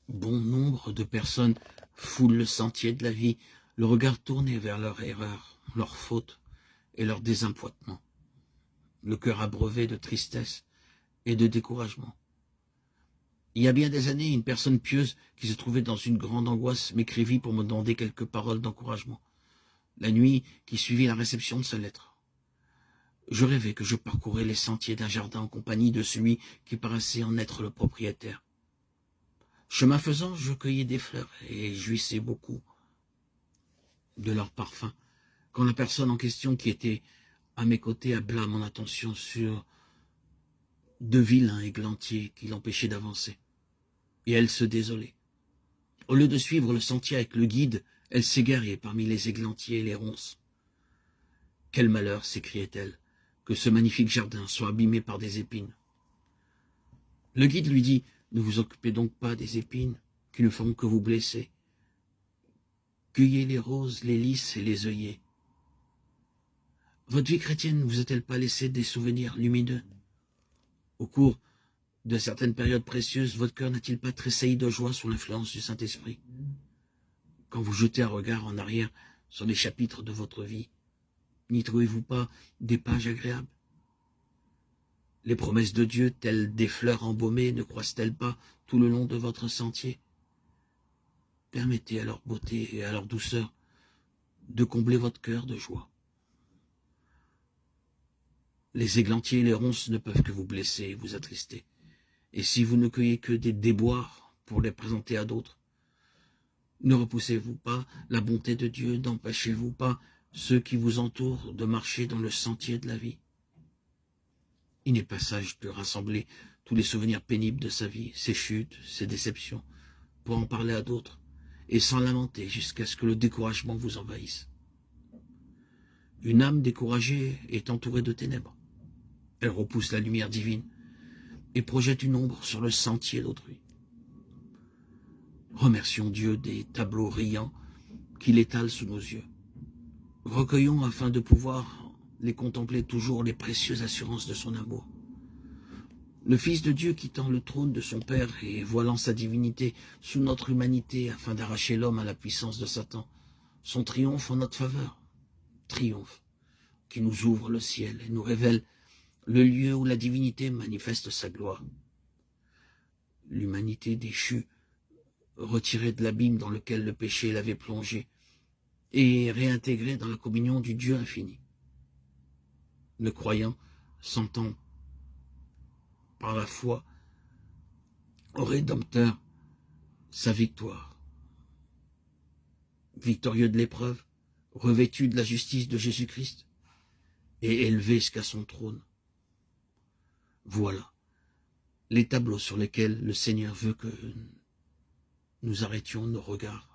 Bon nombre de personnes foulent le sentier de la vie, le regard tourné vers leurs erreurs, leurs fautes et leurs désappointements, le cœur abreuvé de tristesse et de découragement. Il y a bien des années, une personne pieuse qui se trouvait dans une grande angoisse m'écrivit pour me demander quelques paroles d'encouragement, la nuit qui suivit la réception de sa lettre. Je rêvais que je parcourais les sentiers d'un jardin en compagnie de celui qui paraissait en être le propriétaire. Chemin faisant, je cueillais des fleurs et jouissais beaucoup de leur parfum, quand la personne en question qui était à mes côtés appela mon attention sur de vilains églantiers qui l'empêchaient d'avancer. Et elle se désolait. Au lieu de suivre le sentier avec le guide, elle s'égarait parmi les églantiers et les ronces. « Quel malheur, s'écriait-elle, que ce magnifique jardin soit abîmé par des épines. » Le guide lui dit, « Ne vous occupez donc pas des épines, qui ne feront que vous blesser. Cueillez les roses, les lys et les œillets. Votre vie chrétienne ne vous a-t-elle pas laissé des souvenirs lumineux? Au cours de certaines périodes précieuses, votre cœur n'a-t-il pas tressailli de joie sous l'influence du Saint-Esprit? Quand vous jetez un regard en arrière sur les chapitres de votre vie, n'y trouvez-vous pas des pages agréables? Les promesses de Dieu, telles des fleurs embaumées, ne croissent-elles pas tout le long de votre sentier? Permettez à leur beauté et à leur douceur de combler votre cœur de joie. Les églantiers et les ronces ne peuvent que vous blesser et vous attrister. Et si vous ne cueillez que des déboires pour les présenter à d'autres, ne repoussez-vous pas la bonté de Dieu, n'empêchez-vous pas ceux qui vous entourent de marcher dans le sentier de la vie? Il n'est pas sage de rassembler tous les souvenirs pénibles de sa vie, ses chutes, ses déceptions, pour en parler à d'autres, et s'en lamenter jusqu'à ce que le découragement vous envahisse. Une âme découragée est entourée de ténèbres. Elle repousse la lumière divine et projette une ombre sur le sentier d'autrui. Remercions Dieu des tableaux riants qu'il étale sous nos yeux. Recueillons afin de pouvoir les contempler toujours les précieuses assurances de son amour. Le Fils de Dieu quittant le trône de son Père et voilant sa divinité sous notre humanité afin d'arracher l'homme à la puissance de Satan, son triomphe en notre faveur, triomphe qui nous ouvre le ciel et nous révèle le lieu où la divinité manifeste sa gloire. L'humanité déchue, retirée de l'abîme dans lequel le péché l'avait plongée, et réintégrée dans la communion du Dieu infini. Le croyant, sentant par la foi au Rédempteur sa victoire. Victorieux de l'épreuve, revêtu de la justice de Jésus-Christ, et élevé jusqu'à son trône. Voilà les tableaux sur lesquels le Seigneur veut que nous arrêtions nos regards.